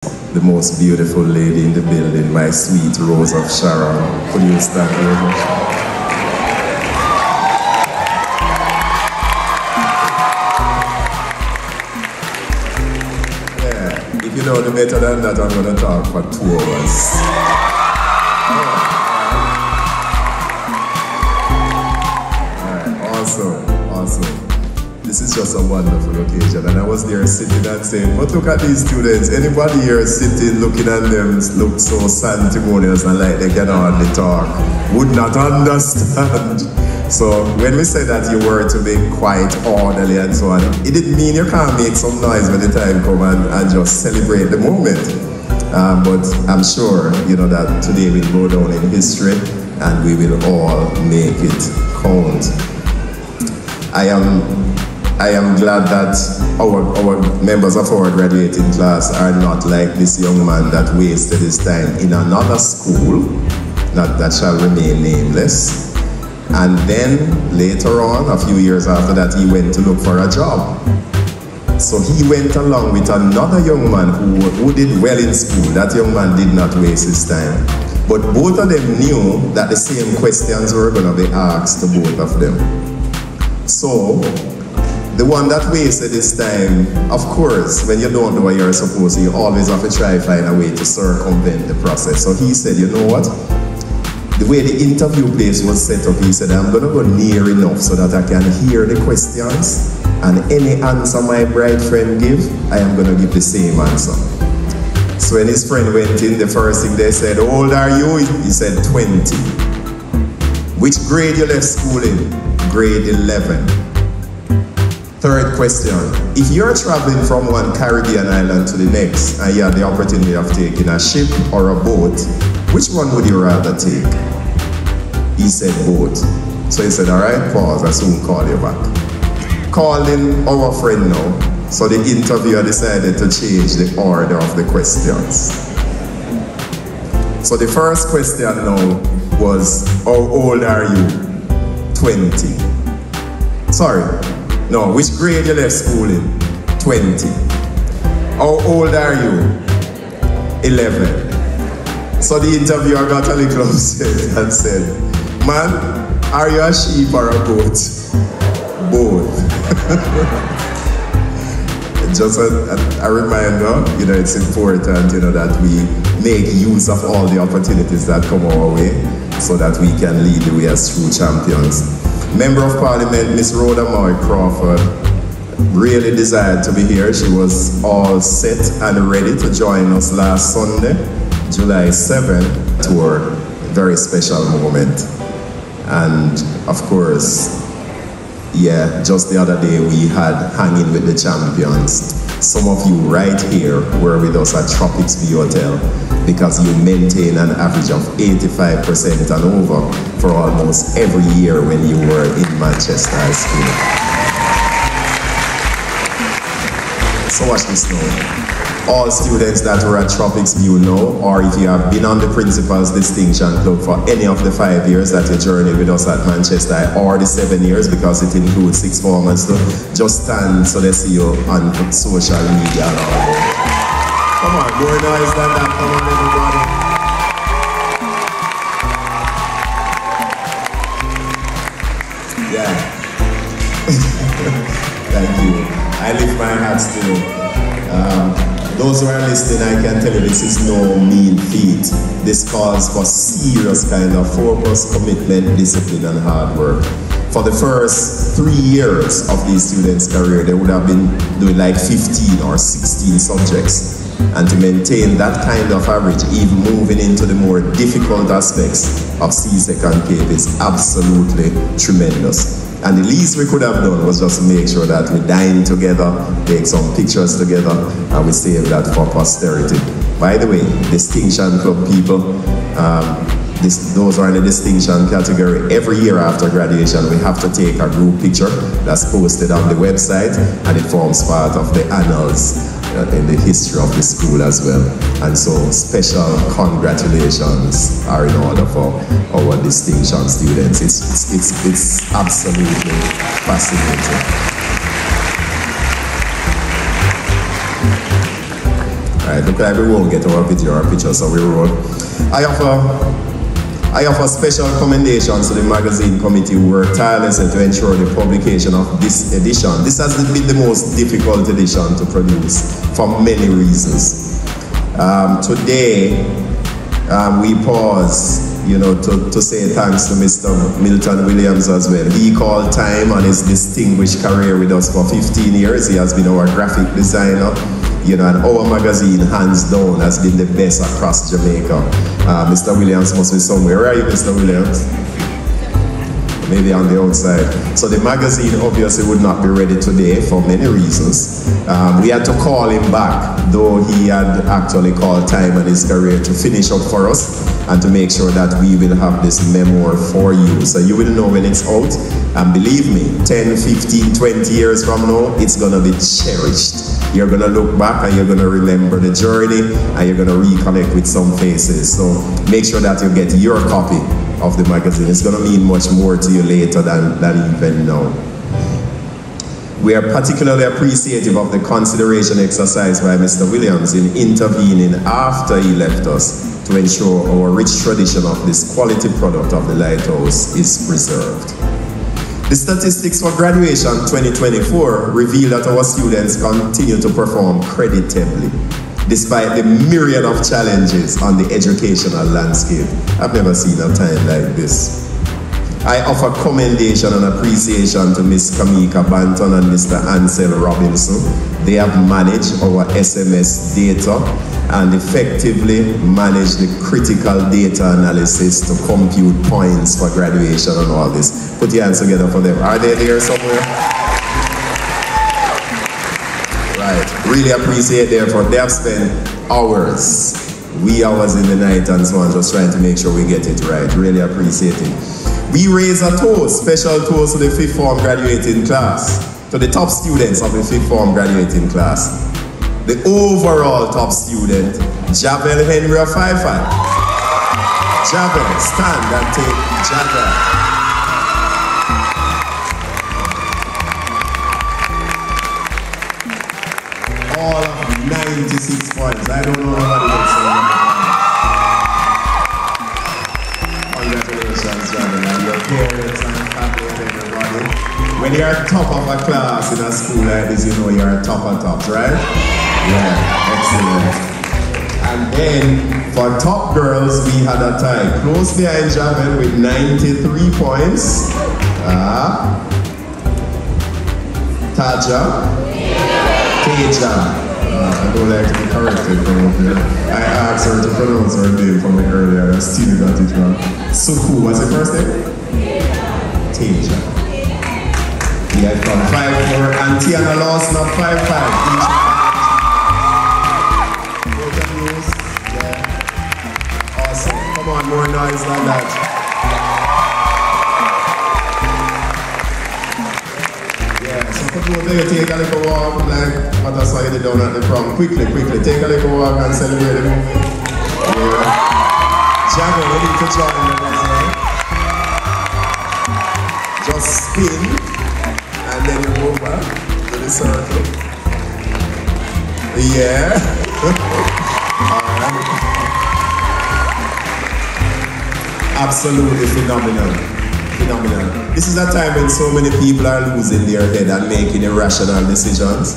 the most beautiful lady in the building, my sweet Rose of Sharon. Could you stand here? Yeah, if you know the better than that, I'm going to talk for 2 hours. Awesome. This is just a wonderful occasion, and I was there sitting and saying, but look at these students. Anybody here sitting looking at them look so sanctimonious and like they can hardly talk, would not understand. So when we said that you were to be quite orderly and so on, it didn't mean you can't make some noise when the time comes and just celebrate the moment. But I'm sure you know that today will go down in history and we will all make it count. I am glad that our members of our graduating class are not like this young man that wasted his time in another school, that shall remain nameless. And then later on, a few years after that, he went to look for a job. So he went along with another young man who did well in school. That young man did not waste his time. But both of them knew that the same questions were going to be asked to both of them. So, the one that wasted his time, of course, when you don't know what you're supposed to, you always have to try to find a way to circumvent the process. So he said, you know what? The way the interview place was set up, he said, I'm going to go near enough so that I can hear the questions, and any answer my bright friend give, I am going to give the same answer. So when his friend went in, the first thing they said, how old are you? He said, 20. Which grade you left school in? Grade 11. Third question, if you're traveling from one Caribbean island to the next and you had the opportunity of taking a ship or a boat, which one would you rather take? He said boat. So he said, all right, pause, I'll soon call you back. Calling our friend now. So the interviewer decided to change the order of the questions. So the first question now was, how old are you? 20. Sorry, no, which grade you left school in? 20. How old are you? 11. So the interviewer got a little upset and said, man, are you a sheep or a goat? Both. Just a reminder, you know, it's important, you know, that we make use of all the opportunities that come our way, so that we can lead the way as true champions. Member of Parliament, Miss Rhoda Moy Crawford, really desired to be here. She was all set and ready to join us last Sunday, July 7th, to our very special moment. And of course, yeah, just the other day we had Hanging with the Champions. Some of you right here were with us at Tropics View Hotel because you maintain an average of 85% and over for almost every year when you were in Manchester High School. So watch this now. All students that were at Tropics View now, or if you have been on the Principal's Distinction Club for any of the 5 years that you journeyed with us at Manchester, or the 7 years, because it includes 6 formats, so just stand so they see you on social media and all that. Come on, more noise than that, come on everybody. Yeah. Thank you. I lift my hat still. Those who are listening, I can tell you this is no mean feat. This calls for serious kind of focus, commitment, discipline, and hard work. For the first 3 years of these students' career, they would have been doing like 15 or 16 subjects. And to maintain that kind of average, even moving into the more difficult aspects of CSEC and CAPE is absolutely tremendous. And the least we could have done was just make sure that we dine together, take some pictures together, and we save that for posterity. By the way, Distinction Club people, those are in the distinction category. Every year after graduation, we have to take a group picture that's posted on the website, and it forms part of the annals in the history of the school as well. And so special congratulations are in order for our distinction students. It's absolutely fascinating. Right, look like we won't get our picture, so we roll. I offer special commendations to the magazine committee who worked tirelessly to ensure the publication of this edition. This has been the most difficult edition to produce for many reasons. Today, we pause, to say thanks to Mr. Milton Williams as well. He called time on his distinguished career with us for 15 years. He has been our graphic designer. And our magazine, hands down, has been the best across Jamaica. Mr. Williams must be somewhere. Where are you, Mr. Williams? Maybe on the outside. So the magazine obviously would not be ready today for many reasons. We had to call him back, though he had actually called time in his career to finish up for us and to make sure that we will have this memoir for you. So you will know when it's out. And believe me, 10, 15, 20 years from now, it's going to be cherished. You're going to look back and you're going to remember the journey and you're going to reconnect with some faces. So make sure that you get your copy of the magazine. It's going to mean much more to you later than even now. We are particularly appreciative of the consideration exercised by Mr. Williams in intervening after he left us to ensure our rich tradition of this quality product of the Lighthouse is preserved. The statistics for graduation 2024 reveal that our students continue to perform creditably, despite the myriad of challenges on the educational landscape. I've never seen a time like this. I offer commendation and appreciation to Ms. Kamika Banton and Mr. Ansel Robinson. They have managed our SMS data and effectively managed the critical data analysis to compute points for graduation and all this. Put your hands together for them. Are they there somewhere? Right, really appreciate their effort. They have spent hours, wee hours in the night and so on, just trying to make sure we get it right. Really appreciate it. We raise a toast, special toast to the 5th form graduating class, to the top students of the 5th form graduating class. The overall top student, Javel Henry of 5'5". Javel, stand and take Javel. All of 96 points. I don't know nobody else. Congratulations, Javel, and your parents and family and everybody. When you're top of a class in a school like this, you know you're top of tops, right? Yeah, excellent. And then for top girls, we had a tie close behind Javel with 93 points. Taja. Teja. I don't like to be corrected, but I asked her to pronounce her name for me earlier. I still got it wrong. Suku, what's the first name? Teja. Yeah, from 5'4", and Tiana lost not 5'5". Yeah. Awesome. Come on, more noise like that. Take a little walk, like what I saw you down at the prom. Quickly, take a little walk and celebrate the movie. Yeah. Jago, we need to join them as well. Just spin, and then you go back to the circle. Yeah. Alright. Absolutely phenomenal. This is a time when so many people are losing their head and making irrational decisions.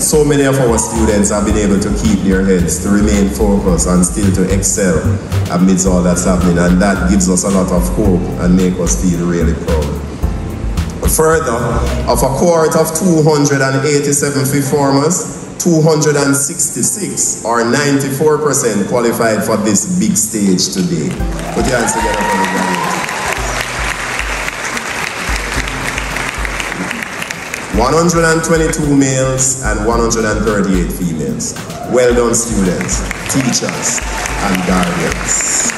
So many of our students have been able to keep their heads, to remain focused and still to excel amidst all that's happening, and that gives us a lot of hope and make us feel really proud. Further, of a cohort of 287 fifth formers, 266 or 94% qualified for this big stage today. Put your hands together for the graduates. 122 males and 138 females. Well done, students, teachers, and guardians.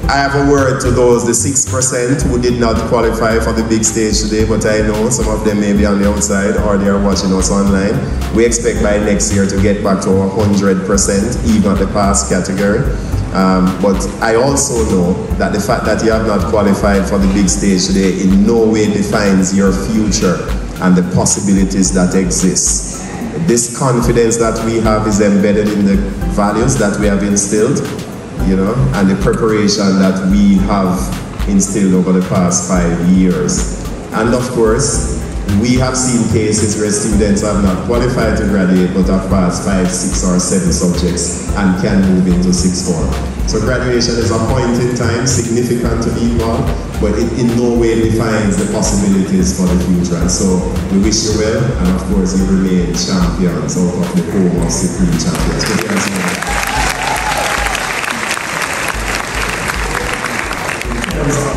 I have a word to those, the 6% who did not qualify for the big stage today, but I know some of them may be on the outside or they are watching us online. We expect by next year to get back to 100%, even at the pass category. But I also know that the fact that you have not qualified for the big stage today in no way defines your future and the possibilities that exist. This confidence that we have is embedded in the values that we have instilled, you know, and the preparation that we have instilled over the past 5 years. And of course, we have seen cases where students have not qualified to graduate but have passed 5, 6 or 7 subjects and can move into 6th form. So graduation is a point in time, significant to people, but it in no way defines the possibilities for the future. And so we wish you well, and of course you remain champions out of the home of Supreme Champions.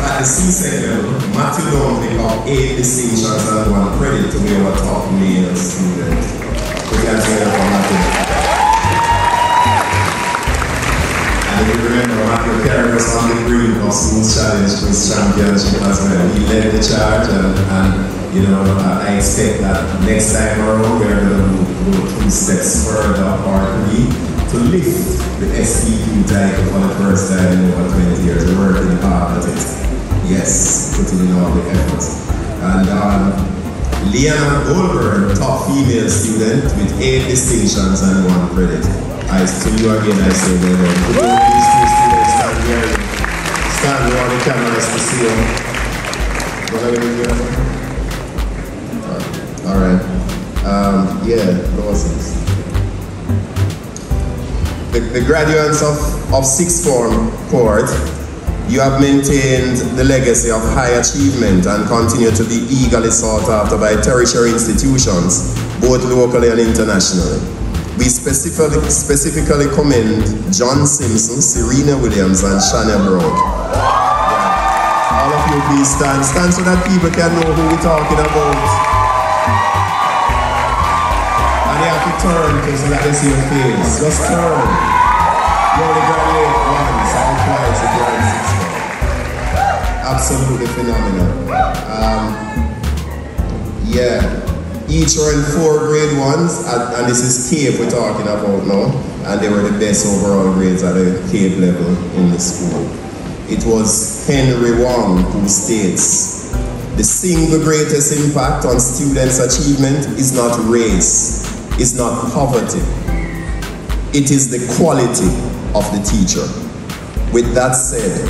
At the C-Sec level, Matthew don't pick up 8 distinctions and 1 credit to be our top male student. We can say that for Matthew. And if you remember, Matthew carried us on the brink of School Challenge Quiz Championship as well. He led the charge, and you know, I expect that next time around we're going to go 2 steps further or 3 to lift the SEQ title for the first time in over 20 years. We're working hard at it. Yes, putting in all the efforts. And Liana Goldberg, top female student with 8 distinctions and 1 credit. To you again, I say well done. Could all these 2 students stand here? Stand on the cameras to see them. Alright. Yeah, awesome. The graduates of 6th form cohort, you have maintained the legacy of high achievement and continue to be eagerly sought after by tertiary institutions, both locally and internationally. We specifically commend John Simpson, Serena Williams, and Shania Brown. Yeah. All of you please stand so that people can know who we're talking about. And you have to turn because let us see your face. Just turn. You only graduate once and twice if you're in 6th form. Absolutely phenomenal. Yeah. Each were in 4 grade 1s, and this is Cape we're talking about now, and they were the best overall grades at the Cape level in the school. It was Henry Wong who states, the single greatest impact on students' achievement is not race, is not poverty. It is the quality of the teacher. With that said,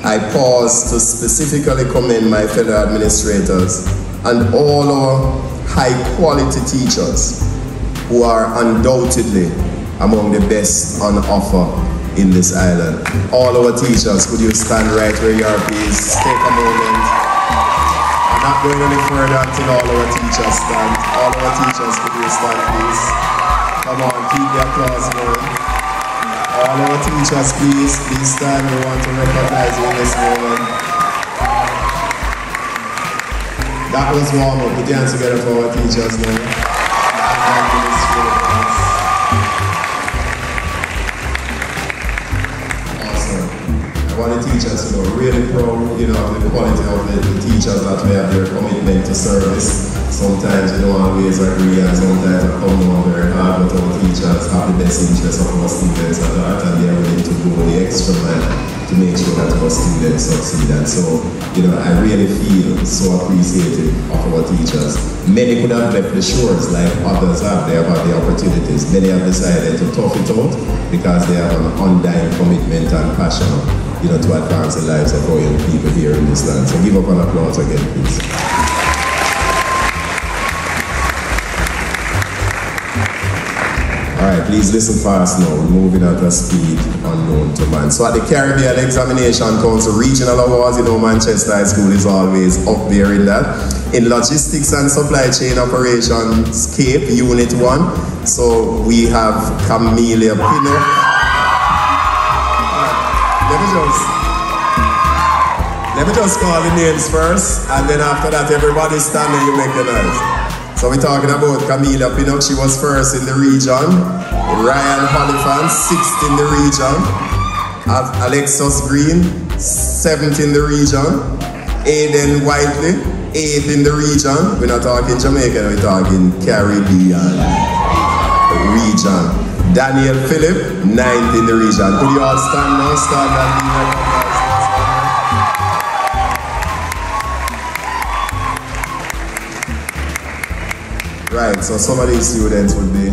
I pause to specifically commend my fellow administrators and all our high-quality teachers who are undoubtedly among the best on offer in this island. All our teachers, could you stand right where you are, please? Take a moment. I'm not going any further until all our teachers stand. All our teachers, could you stand, please? Come on, keep the applause going. All our teachers, please stand. We want to recognize you in this moment. That was warm up. Put your hands together for our teachers now. Awesome. I want the teachers to know, really proud, you know, of the quality of the teachers that we have, their commitment to service. Sometimes we don't always agree, and sometimes I come down very hard, but our teachers have the best interests of our students at heart, and they are willing to go the extra mile to make sure that our students succeed. And so, you know, I really feel so appreciative of our teachers. Many could have left the shores like others have. They have had the opportunities. Many have decided to tough it out because they have an undying commitment and passion, you know, to advance the lives of our young people here in this land. So give up an applause again, please. Alright, please listen fast now. We're moving at a speed unknown to man. So at the Caribbean Examination Council Regional Awards, you know Manchester High School is always up there in that. In Logistics and Supply Chain Operations Cape, Unit 1. So we have Camelia Pino. Let me just call the names first, and then after that everybody stand and you make the noise. So we're talking about Camelia Pinnock, she was first in the region. Ryan Holifant, 6th in the region. Alexis Green, 7th in the region. Aiden Whiteley, 8th in the region. We're not talking Jamaica, we're talking Caribbean region. Daniel Phillip, 9th in the region. Could you all stand now? Stand and Right, so some of these students would be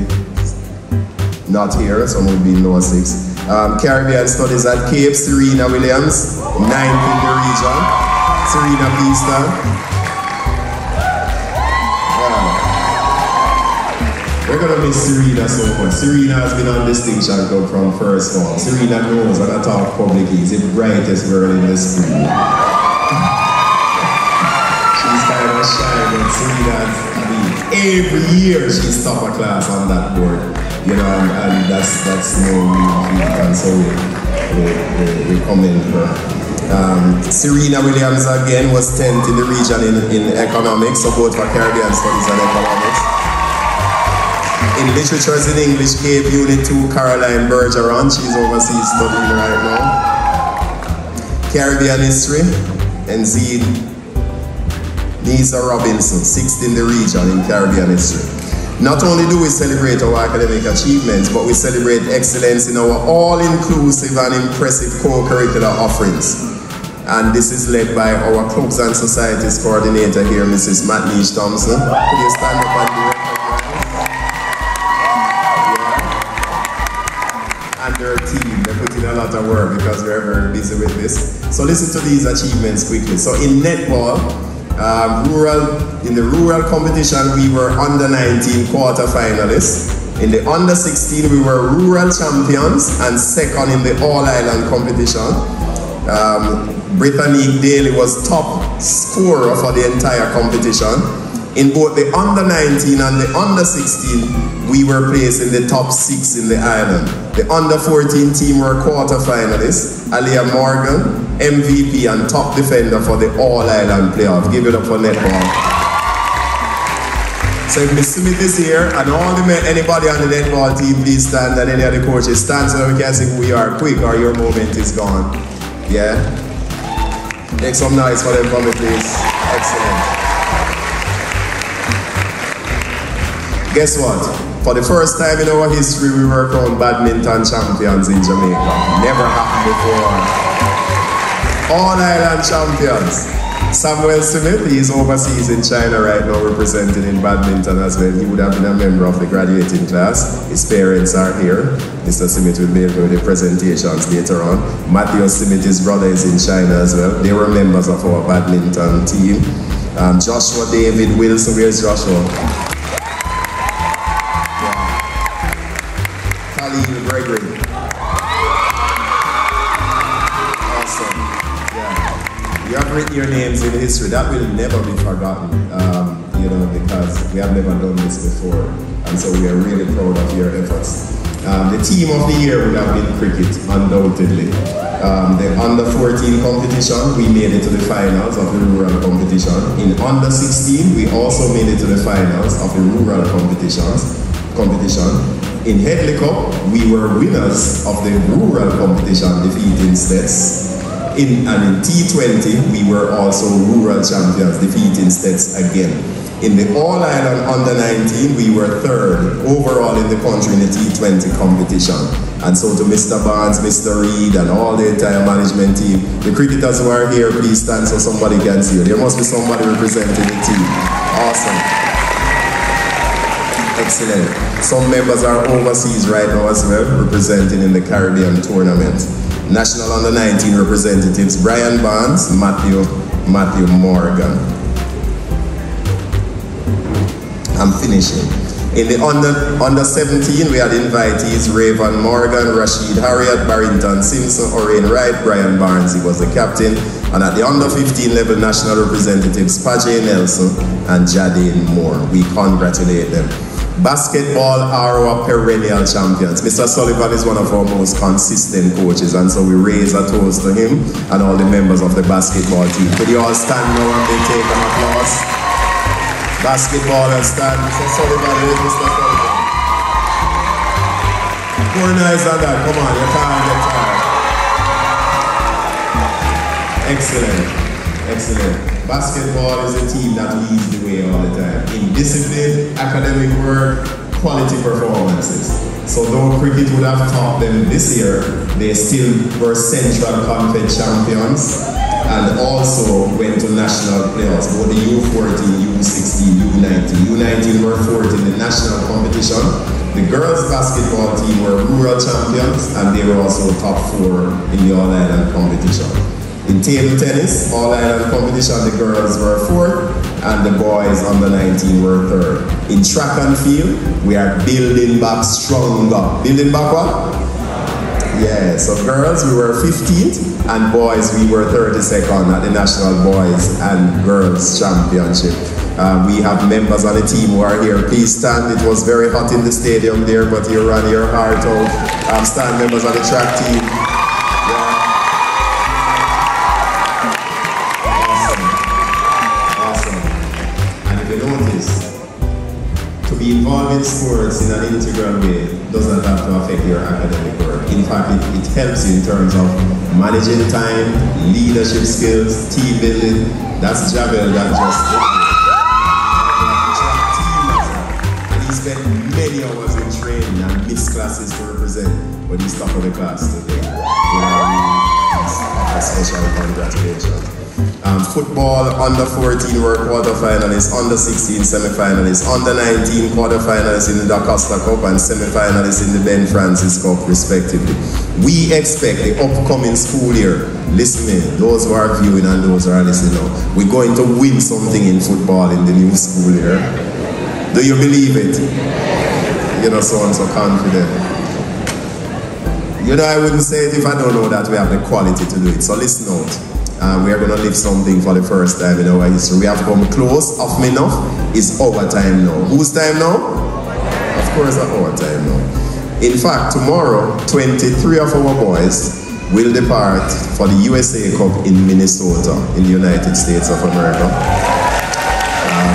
not here, some would be in lower 6. Caribbean Studies at Cape, Serena Williams, 9th in the region. Serena Peaston. We're going to miss Serena so much. Serena has been on distinction club from first one. Serena knows when I talk publicly, she's the brightest girl in the school. She's kind of shy, but Serena, I mean, every year she's top of class on that board. You know, and that's no mean feat, and so we commend her. Serena Williams again was 10th in the region in economics, so both for Caribbean Studies and economics. In literatures in English, Cape Unit 2, Caroline Bergeron, she's overseas studying right now. Caribbean History, NCU, Nisa Robinson, 6th in the region in Caribbean History. Not only do we celebrate our academic achievements, but we celebrate excellence in our all-inclusive and impressive co-curricular offerings. And this is led by our Clubs and Societies coordinator here, Mrs. Matnish Thompson. Could you stand up and be recognized? And their team, they put in a lot of work because we're very busy with this. So listen to these achievements quickly. So in netball, in the rural competition, we were under 19 quarter-finalists. In the under 16, we were rural champions and second in the all-island competition. Brittany Daly was top scorer for the entire competition. In both the under 19 and the under 16, we were placed in the top 6 in the island. The under 14 team were quarter-finalists. Aliyah Morgan, MVP and top defender for the all-island playoff. Give it up for netball. So if Miss Smith is here, and all the men, anybody on the netball team, please stand, and any of the coaches stand so we can see who we are quick or your moment is gone. Yeah? Make some noise for them for me, please. Excellent. Guess what? For the first time in our history, we were crowned badminton champions in Jamaica. Never happened before. All-island champions. Samuel Smith, he is overseas in China right now representing in badminton as well. He would have been a member of the graduating class. His parents are here. Mr. Smith will be able to do the presentations later on. Matthew Smith, his brother, is in China as well. They were members of our badminton team. Joshua David Wilson, where's Joshua? Khalil Gregory. Awesome. Yeah. You have written your names in history. That will never be forgotten, you know, because we have never done this before. And so we are really proud of your efforts. The team of the year would have been cricket, undoubtedly. The under 14 competition, we made it to the finals of the rural competition. In under 16, we also made it to the finals of the rural competition. In Headley Cup, we were winners of the rural competition, defeating Stets. And in T20, we were also rural champions, defeating Stets again. In the All-Island Under 19, we were 3rd overall in the country in the T20 competition. And so to Mr. Barnes, Mr. Reed, and all the entire management team, the cricketers who are here, please stand so somebody can see you. There must be somebody representing the team. Awesome. Excellent. Some members are overseas right now as well, representing in the Caribbean tournament. National Under 19 representatives, Brian Barnes, Matthew Morgan. I'm finishing. In the under 17, we had invitees Raven Morgan, Rashid Harriet, Barrington Simpson, Orain Wright, Brian Barnes, he was the captain. And at the under 15 level, national representatives Paje Nelson and Jadine Moore. We congratulate them. Basketball are our perennial champions. Mr. Sullivan is one of our most consistent coaches, and so we raise a toast to him and all the members of the basketball team. Could you all stand now and they take an applause? Basketballers stand. Mr. Sullivan, where's Mr. Sullivan? More nice than that. Come on, you can't get tired. Excellent. Excellent. Basketball is a team that leads the way all the time. In discipline, academic work, quality performances. So though cricket would have topped them this year, they still were Central Conference champions and also went to national playoffs, both the U14, U16, U19. U19 were fourth in the national competition. The girls basketball team were rural champions and they were also top 4 in the All-Island competition. In table tennis, All-Island competition, the girls were 4th and the boys under 19 were 3rd. In track and field, we are building back stronger. Building back what? Yeah, so girls, we were 15th, and boys, we were 32nd at the National Boys and Girls Championship. We have members on the team who are here. Please stand. It was very hot in the stadium there, but you ran your heart out. Stand, members on the track team. Yeah. Awesome. Awesome. And if you notice, to be involved in sports in an integral way does not have to affect your academic work. In fact, it helps you in terms of managing time, leadership skills, team building. That's Gabriel that just did it. And he spent many hours in training and missed classes to represent, but he's top of the class today. A special congratulations. Football, under 14 were quarterfinalists, under 16 semi-finalists, under 19 quarterfinalists in the Da Costa Cup and semi-finalists in the Ben Francis Cup respectively. We expect the upcoming school year, listen me, those who are viewing and those who are listening now, we're going to win something in football in the new school year. Do you believe it? You know, so confident. You know, I wouldn't say it if I don't know that we have the quality to do it. So listen out. We are going to live something for the first time in our history. We have come close, off me enough. It's our time now. Whose time now? Of course, our time now. In fact, tomorrow, 23 of our boys will depart for the USA Cup in Minnesota, in the United States of America.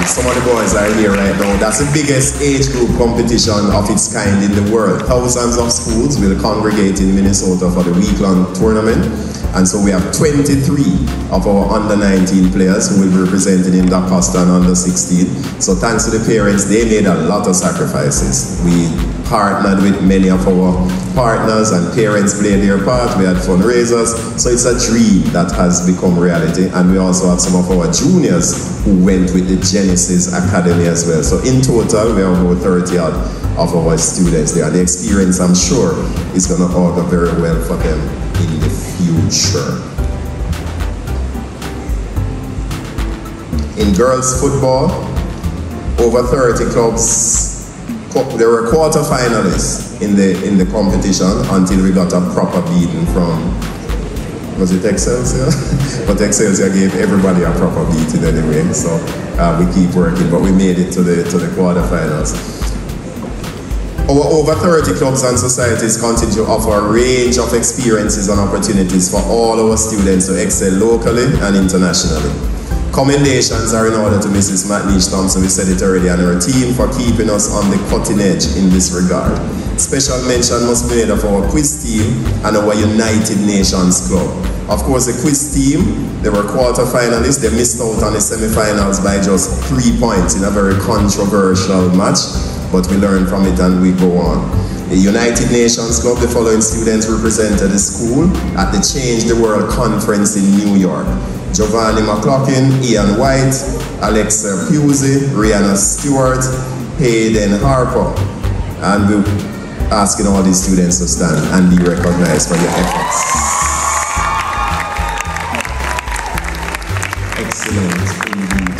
Some of the boys are here right now. That's the biggest age group competition of its kind in the world. Thousands of schools will congregate in Minnesota for the week-long tournament. And so we have 23 of our under-19 players who will be represented in Da Costa and under-16. So thanks to the parents, they made a lot of sacrifices. We partnered with many of our partners and parents played their part. We had fundraisers. So it's a dream that has become reality. And we also have some of our juniors who went with the Genesis Academy as well. So in total, we have about 30 odd of our students there. The experience, I'm sure, is going to augur very well for them in the future. In girls football, over 30 clubs, there were quarter-finalists in the competition until we got a proper beating from, was it Excelsior? But Excelsior gave everybody a proper beating anyway, so we keep working, but we made it to the quarter-finals. Our over 30 clubs and societies continue to offer a range of experiences and opportunities for all our students to excel locally and internationally. Commendations are in order to Mrs. McNeish Thompson, we said it already, and her team for keeping us on the cutting edge in this regard. Special mention must be made of our quiz team and our United Nations Club. Of course, the quiz team, they were quarter-finalists. They missed out on the semi-finals by just 3 points in a very controversial match. But we learn from it and we go on. The United Nations Club, the following students represented the school at the Change the World Conference in New York. Giovanni McLaughlin, Ian White, Alexa Pusey, Rihanna Stewart, Hayden Harper. And we're asking all these students to stand and be recognized for their efforts. Excellent indeed.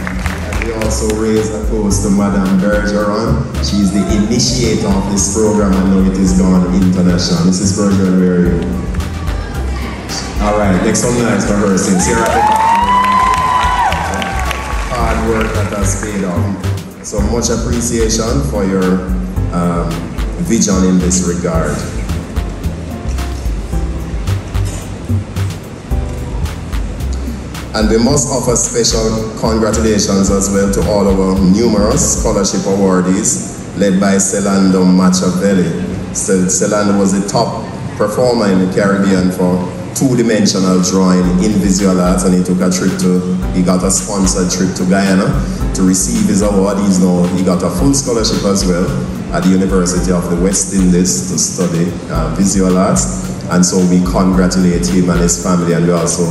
Also raise a toast to Madame Bergeron. She's the initiator of this program and now it is gone international. Mrs. Bergeron, where are you? Alright, next one nice for her since here at the hard work that has paid off. So much appreciation for your vision in this regard. And we must offer special congratulations as well to all our numerous scholarship awardees led by Celando Machiavelli. Celando was the top performer in the Caribbean for two-dimensional drawing in visual arts, and he got a sponsored trip to Guyana to receive his award. He got a full scholarship as well. at the University of the West Indies to study visual arts. And so we congratulate him and his family, and we also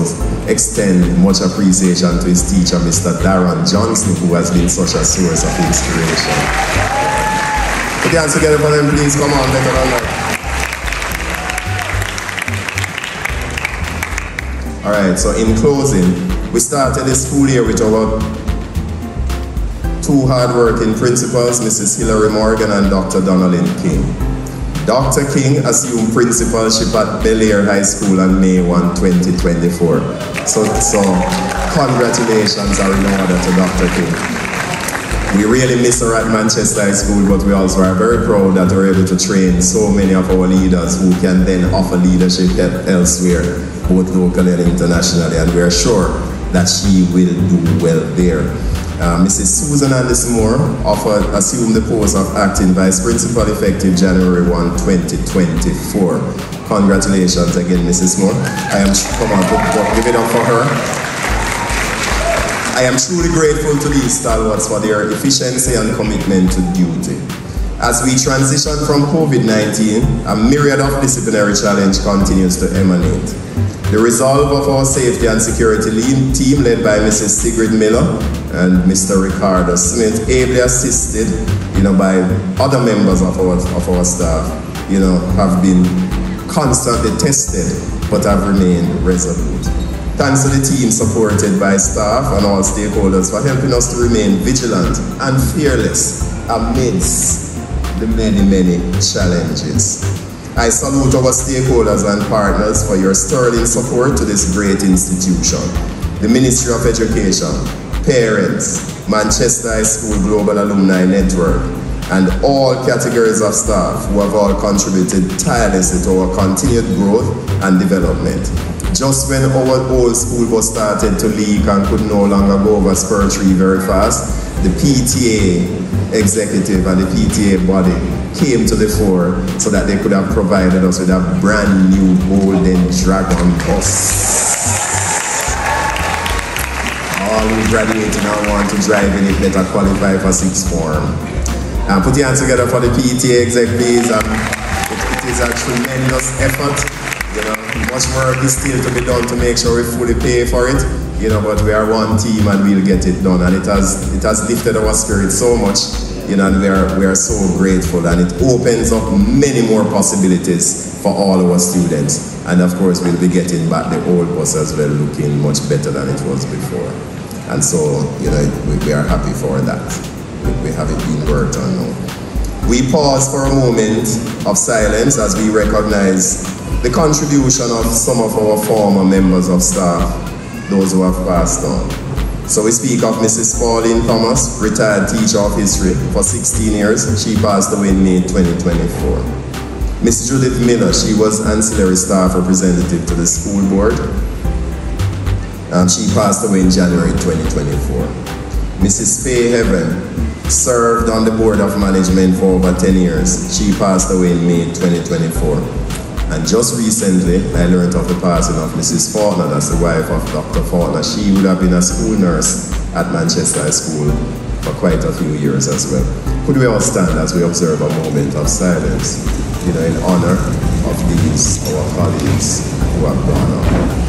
extend much appreciation to his teacher, Mr. Darren Johnson, who has been such a source of inspiration. Put your hands together for them, please. Come on, better than that. All right, so in closing, we started the school year with our two hard-working principals, Mrs. Hilary Morgan and Dr. Donalyn King. Dr. King assumed principalship at Bel Air High School on May 1, 2024. So congratulations are in order to Dr. King. We really miss her at Manchester High School, but we also are very proud that we're able to train so many of our leaders who can then offer leadership elsewhere, both locally and internationally, and we are sure that she will do well there. Mrs. Susan Anderson Moore assumed the post of acting vice principal effective January 1, 2024. Congratulations again, Mrs. Moore. Come on, give it up for her. I am truly grateful to these stalwarts for their efficiency and commitment to duty. As we transition from COVID-19, a myriad of disciplinary challenge continues to emanate. The resolve of our safety and security team, led by Mrs. Sigrid Miller and Mr. Ricardo Smith, ably assisted, by other members of our staff, have been constantly tested, but have remained resolute. Thanks to the team supported by staff and all stakeholders for helping us to remain vigilant and fearless amidst the many, many challenges. I salute our stakeholders and partners for your sterling support to this great institution. The Ministry of Education, parents, Manchester High School Global Alumni Network, and all categories of staff who have all contributed tirelessly to our continued growth and development. Just when our old school bus started to leak and could no longer go over Spur 3 very fast, the PTA executive and the PTA body came to the fore so that they could have provided us with a brand new golden dragon bus. All who graduated now want to drive in it better qualify for sixth form. And put your hands together for the PTA exec, please. It is a tremendous effort. Much work is still to be done to make sure we fully pay for it. But we are one team and we'll get it done. And it has lifted our spirit so much. And we are so grateful, and it opens up many more possibilities for all our students. And of course, we'll be getting back the old bus as well, looking much better than it was before. And so, we are happy for that. We have it being worked on now. We pause for a moment of silence as we recognize the contribution of some of our former members of staff, those who have passed on. So we speak of Mrs. Pauline Thomas, retired teacher of history for 16 years. She passed away in May 2024. Miss Judith Miller, she was ancillary staff representative to the school board. And she passed away in January 2024. Mrs. Faye Heaven served on the board of management for over 10 years. She passed away in May 2024. And just recently, I learned of the passing of Mrs. Faulkner, that's the wife of Dr. Faulkner. She would have been a school nurse at Manchester High School for quite a few years as well. Could we all stand as we observe a moment of silence, in honor of these, our colleagues who have gone on.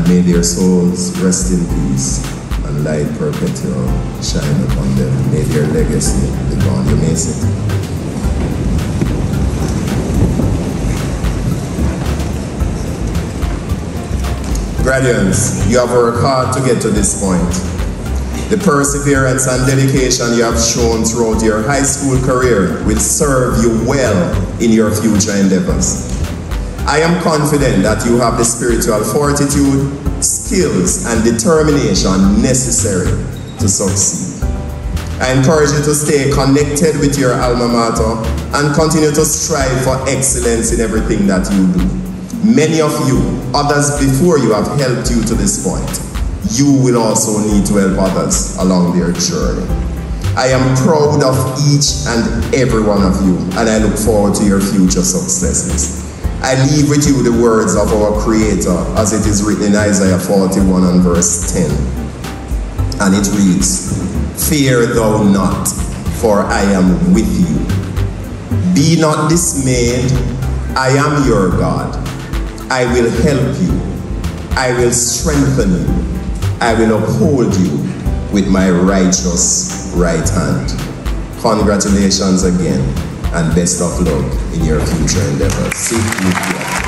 May their souls rest in peace and light perpetual shine upon them. May their legacy live on. You may sit. Graduates, you have worked hard to get to this point. The perseverance and dedication you have shown throughout your high school career will serve you well in your future endeavors. I am confident that you have the spiritual fortitude, skills, and determination necessary to succeed. I encourage you to stay connected with your alma mater and continue to strive for excellence in everything that you do. Many of you, others before you, have helped you to this point. You will also need to help others along their journey. I am proud of each and every one of you, and I look forward to your future successes. I leave with you the words of our Creator as it is written in Isaiah 41 and verse 10. And it reads, "Fear thou not, for I am with you. Be not dismayed, I am your God. I will help you. I will strengthen you. I will uphold you with my righteous right hand." Congratulations again, and best of luck in your future endeavors. See you.